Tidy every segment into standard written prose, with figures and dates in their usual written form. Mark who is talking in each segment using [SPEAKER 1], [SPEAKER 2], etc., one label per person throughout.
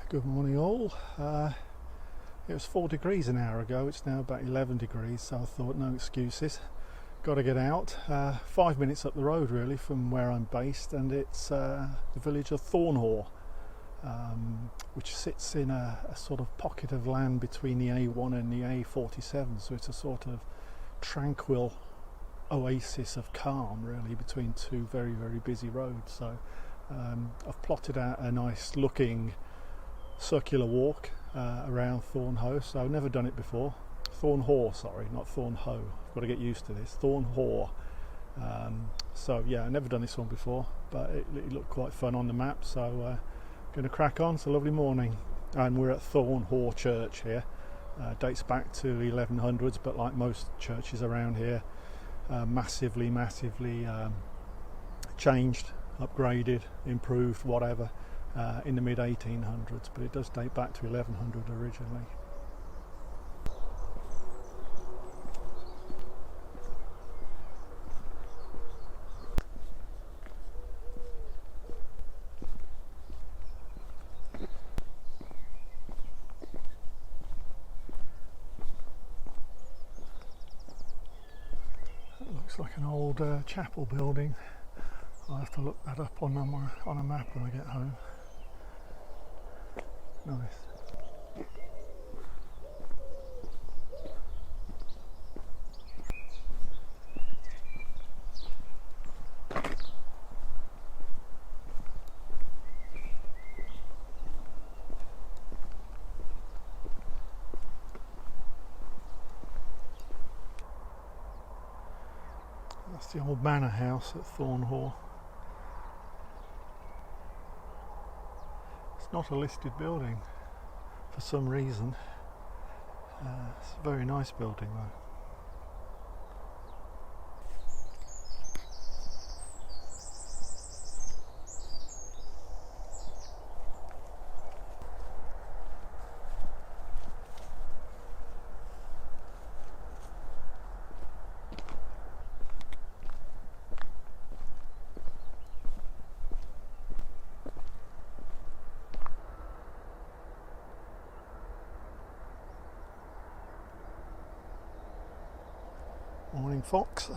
[SPEAKER 1] Good morning all. It was 4 degrees an hour ago, it's now about 11 degrees, so I thought no excuses, got to get out. 5 minutes up the road really from where I'm based, and it's the village of Thornhaugh, which sits in a sort of pocket of land between the A1 and the A47, so it's a sort of tranquil oasis of calm really between two very busy roads. So I've plotted out a nice looking circular walk around Thornhaugh, so I've never done it before. Thornhaugh, sorry, not Thornhaugh. I've got to get used to this. Thornhaugh. So yeah, I've never done this one before, but it looked quite fun on the map, so going to crack on. It's a lovely morning, and we're at Thornhaugh Church here. Dates back to 1100s, but like most churches around here, massively changed, upgraded, improved, whatever. In the mid 1800s, but it does date back to 1100 originally. It looks like an old chapel building. I'll have to look that up on a map when I get home. Nice. That's the old manor house at Thornhaugh. It's not a listed building for some reason. It's a very nice building though. Morning, Fox.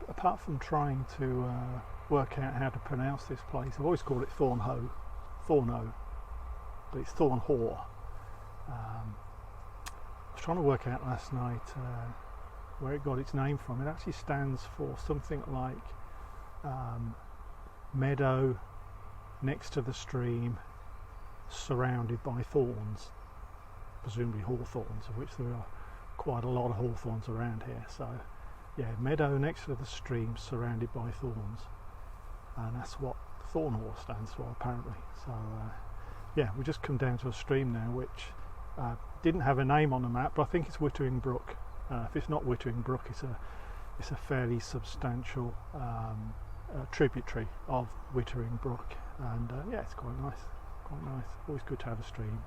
[SPEAKER 1] Apart from trying to work out how to pronounce this place, I've always called it Thornhaugh, but it's Thornhaugh. I was trying to work out last night where it got its name from. It actually stands for something like meadow next to the stream, surrounded by thorns, presumably hawthorns, of which there are quite a lot of hawthorns around here. So yeah, meadow next to the stream surrounded by thorns, and that's what Thornhaugh stands for apparently. So yeah, we just come down to a stream now which didn't have a name on the map, but I think it's Wittering Brook. If it's not Wittering Brook, it's a fairly substantial tributary of Wittering Brook, and yeah, it's quite nice, always good to have a stream.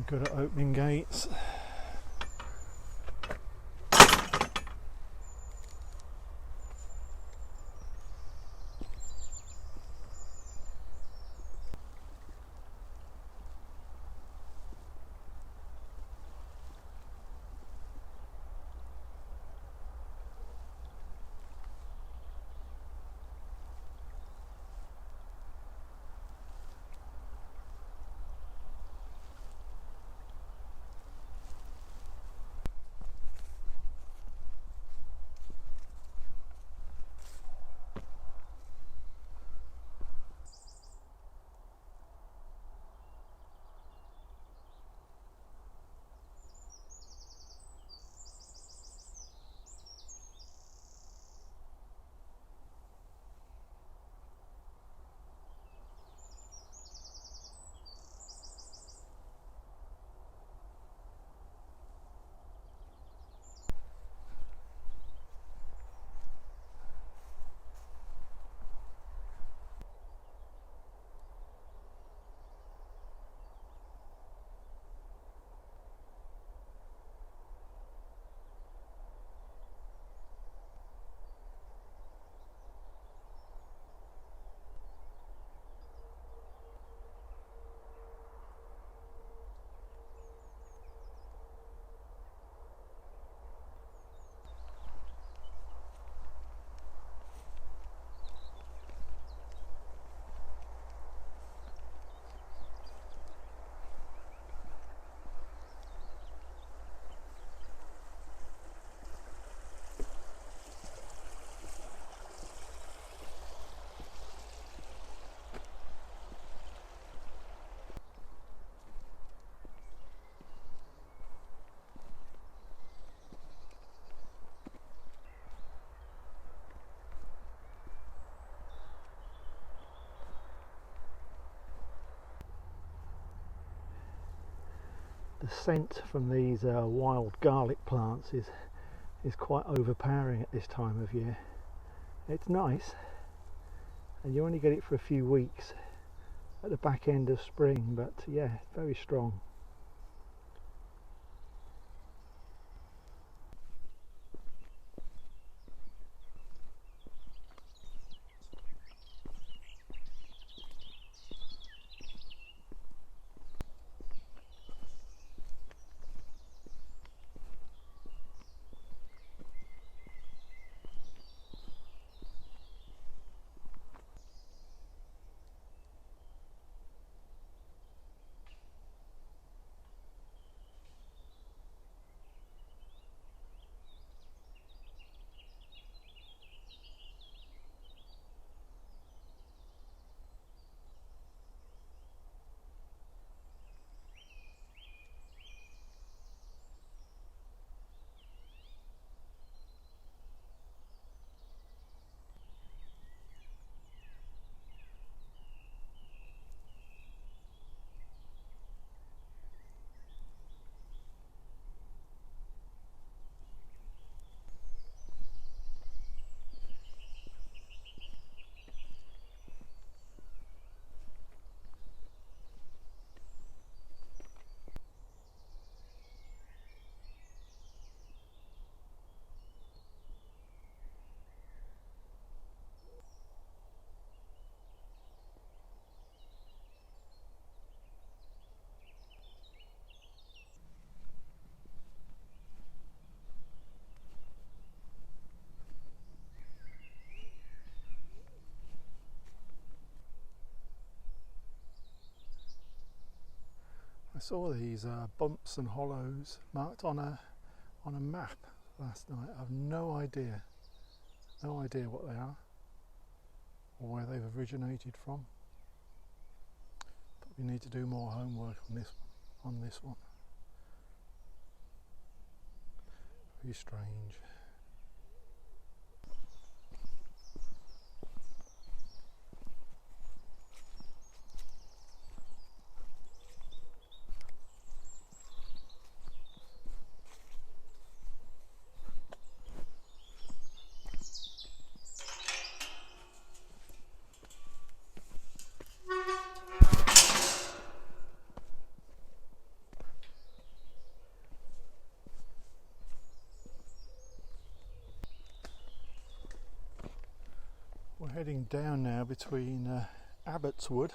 [SPEAKER 1] Good at opening gates. the scent from these wild garlic plants is quite overpowering at this time of year. It's nice, and you only get it for a few weeks at the back end of spring, but yeah, very strong. I saw these bumps and hollows marked on a map last night. I have no idea what they are or where they've originated from. But we need to do more homework on this one. Very strange. We're heading down now between Abbotswood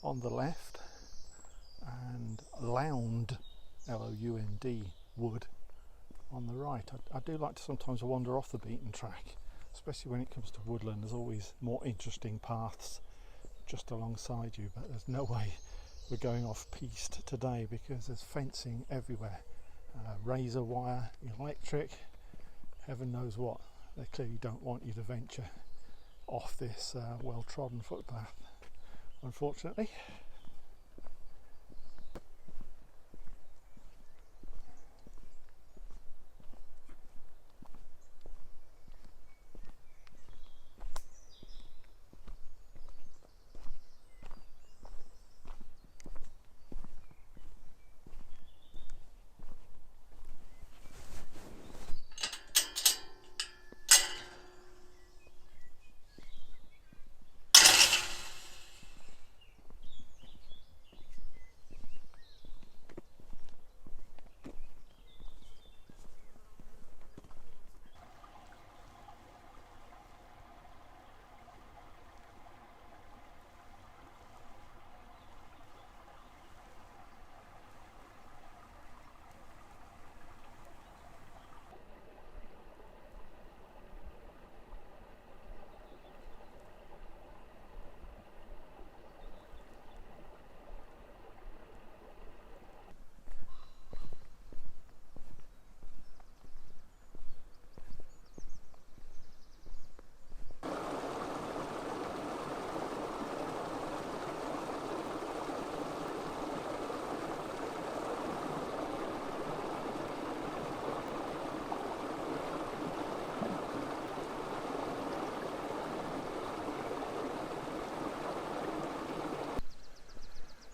[SPEAKER 1] on the left and Lound, L-O-U-N-D, Wood on the right. I do like to sometimes wander off the beaten track, especially when it comes to woodland. There's always more interesting paths just alongside you, but there's no way we're going off piste today because there's fencing everywhere. Razor wire, electric, heaven knows what. They clearly don't want you to venture off this well-trodden footpath, unfortunately.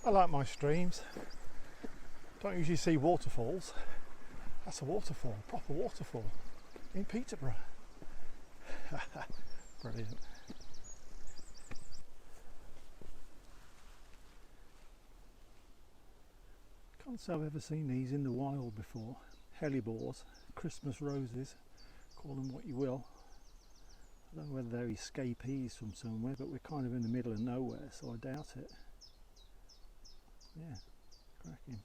[SPEAKER 1] I like my streams. Don't usually see waterfalls. That's a waterfall, proper waterfall in Peterborough. Brilliant. Can't say I've ever seen these in the wild before. Hellebores, Christmas roses, call them what you will. I don't know whether they're escapees from somewhere, but we're kind of in the middle of nowhere, so I doubt it. Yeah, cracking.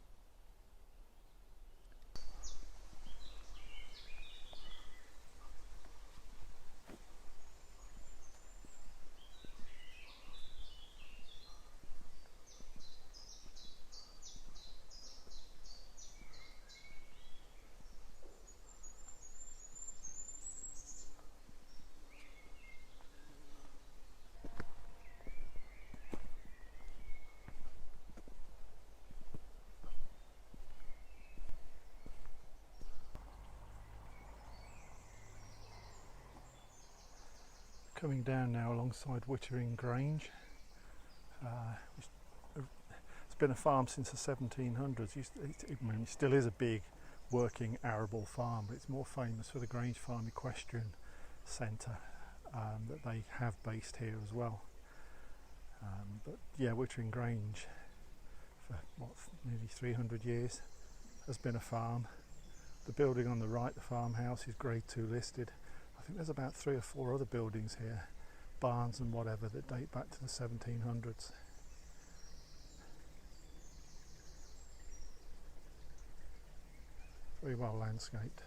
[SPEAKER 1] Coming down now alongside Wittering Grange. It's been a farm since the 1700s. It still is a big working arable farm, but it's more famous for the Grange Farm Equestrian Centre that they have based here as well. But yeah, Wittering Grange for nearly 300 years has been a farm. The building on the right, the farmhouse, is Grade 2 listed. I think there's about 3 or 4 other buildings here, barns and whatever, that date back to the 1700s. Very well landscaped.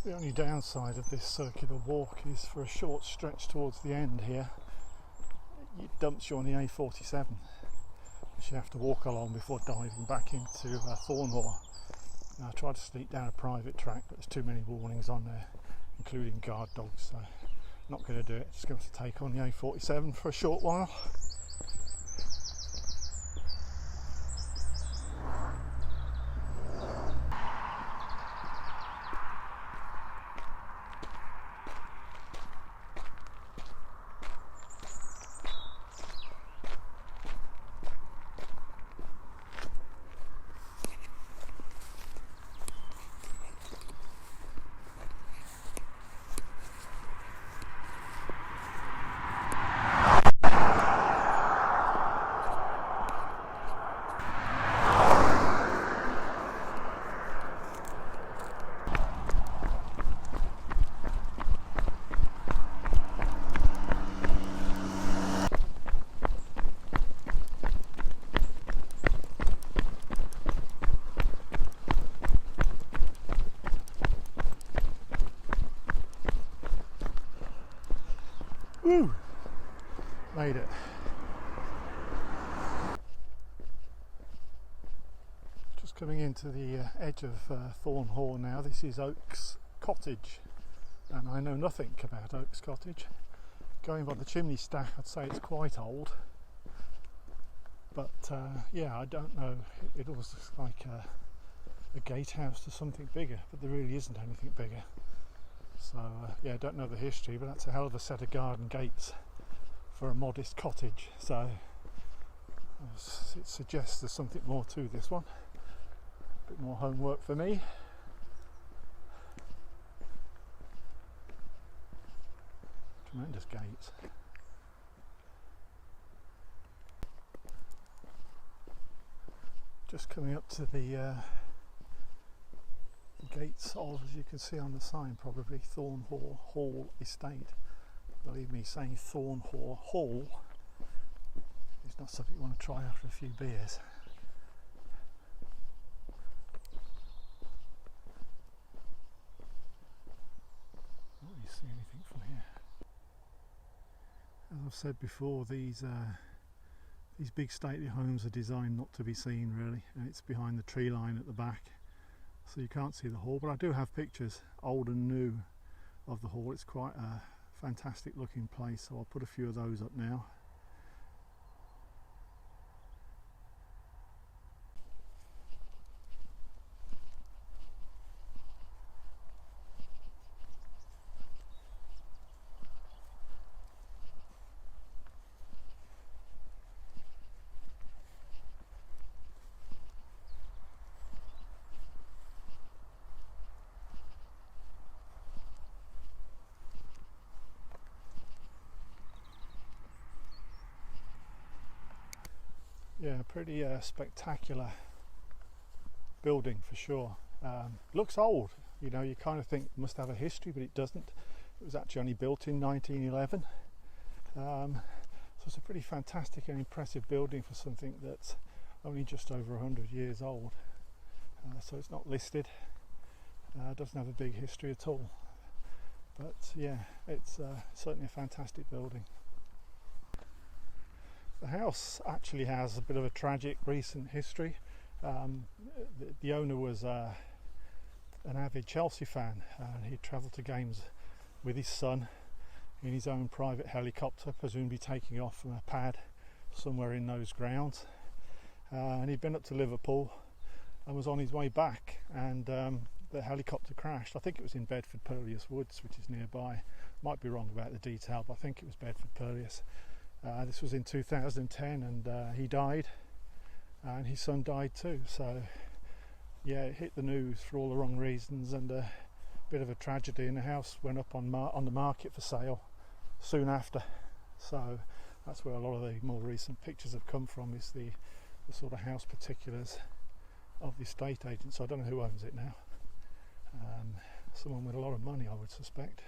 [SPEAKER 1] The only downside of this circular walk is for a short stretch towards the end here, it dumps you on the A47, which you have to walk along before diving back into Thornhaugh. Now, I tried to sneak down a private track, but there's too many warnings on there, including guard dogs, so not going to do it. Just going to take on the A47 for a short while. Woo! Made it. Just coming into the edge of Thornhaugh now. This is Oak's cottage, and I know nothing about Oak's cottage. Going by the chimney stack, I'd say it's quite old, but yeah, I don't know. It almost looks like a gatehouse to something bigger, but there really isn't anything bigger. So yeah, I don't know the history, but that's a hell of a set of garden gates for a modest cottage. So it suggests there's something more to this one. A bit more homework for me. Tremendous gates. Just coming up to the gates of, as you can see on the sign, probably Thornhaugh Hall Estate. Believe me, saying Thornhaugh Hall is not something you want to try after a few beers. Don't really see anything from here. As I've said before, these big stately homes are designed not to be seen really, and it's behind the tree line at the back. so you can't see the hall, but I do have pictures, old and new, of the hall. It's quite a fantastic looking place, so I'll put a few of those up now. Yeah, pretty spectacular building for sure. Looks old, you know, you kind of think it must have a history, but it doesn't. It was actually only built in 1911. So it's a pretty fantastic and impressive building for something that's only just over 100 years old. So it's not listed, doesn't have a big history at all. But yeah, it's certainly a fantastic building. The house actually has a bit of a tragic recent history. The owner was an avid Chelsea fan, and he travelled to games with his son in his own private helicopter, presumably taking off from a pad somewhere in those grounds. And he'd been up to Liverpool and was on his way back, and the helicopter crashed. I think it was in Bedford Purlius Woods, which is nearby. Might be wrong about the detail, but I think it was Bedford Purlius. This was in 2010, and he died, and his son died too. So yeah, it hit the news for all the wrong reasons, and a bit of a tragedy. And the house went up on the market for sale soon after. So that's where a lot of the more recent pictures have come from, is the sort of house particulars of the estate agent. So I don't know who owns it now. Someone with a lot of money, I would suspect.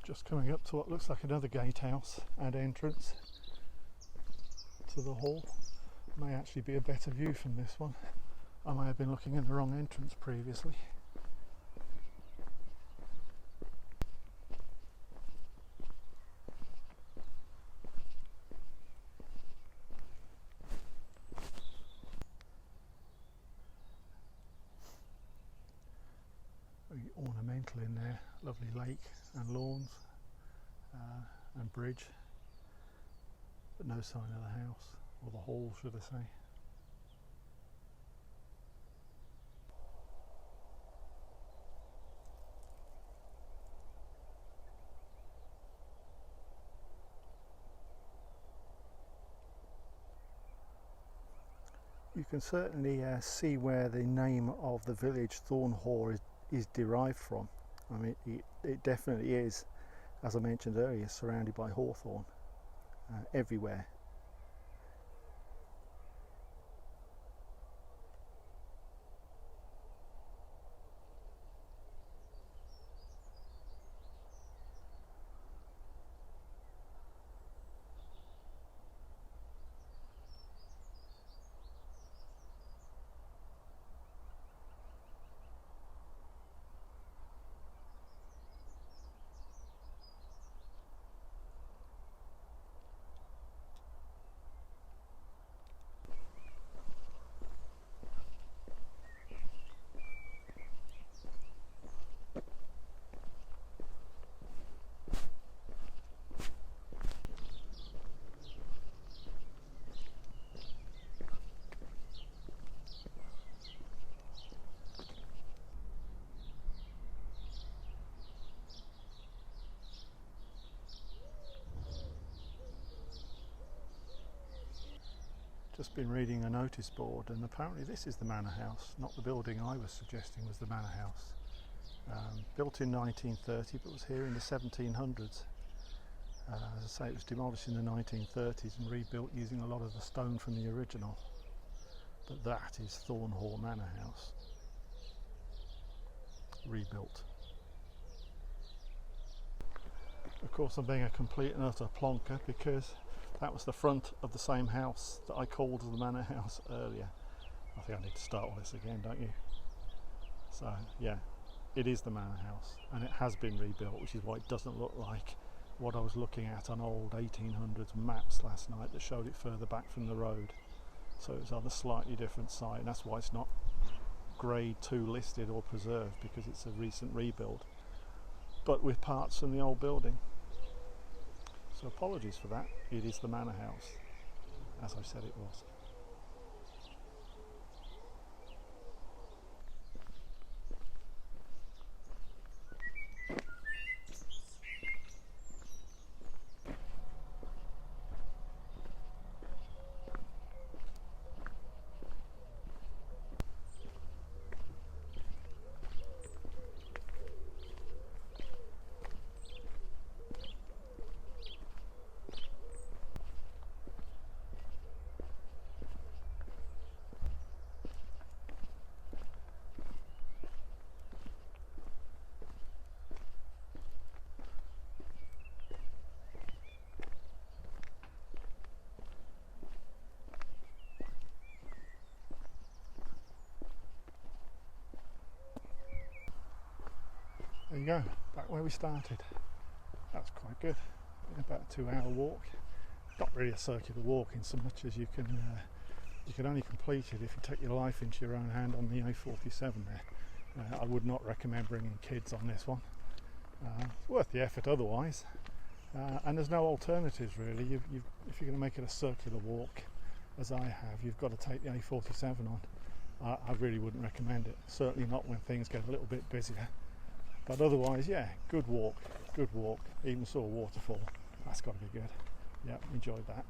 [SPEAKER 1] Just coming up to what looks like another gatehouse and entrance to the hall. May actually be a better view from this one. I may have been looking in the wrong entrance previously. Very ornamental in there, lovely lake and lawns and bridge, but no sign of the house, or the hall should I say. You can certainly see where the name of the village Thornhaugh is derived from. I mean, it definitely is, as I mentioned earlier, surrounded by hawthorn everywhere. Just been reading a notice board, and apparently this is the manor house, not the building I was suggesting was the manor house. Built in 1930, but was here in the 1700s. As I say, it was demolished in the 1930s and rebuilt using a lot of the stone from the original. But that is Thornhaugh Manor House, rebuilt. Of course, I'm being a complete and utter plonker, because that was the front of the same house that I called the manor house earlier. I think I need to start all this again, don't you? So yeah, it is the manor house, and it has been rebuilt, which is why it doesn't look like what I was looking at on old 1800s maps last night that showed it further back from the road. So it's on a slightly different site, and that's why it's not grade 2 listed or preserved, because it's a recent rebuild, but with parts from the old building. So apologies for that. It is the manor house, as I said it was. There you go, back where we started. That's quite good. About a 2-hour walk. Not really a circular walk in so much as you can only complete it if you take your life into your own hand on the A47 there. I would not recommend bringing kids on this one. It's worth the effort otherwise. And there's no alternatives really. If you're going to make it a circular walk, as I have, you've got to take the A47 on. I really wouldn't recommend it. Certainly not when things get a little bit busier. But otherwise, yeah, good walk. Even saw a waterfall. That's got to be good. Yeah, enjoyed that.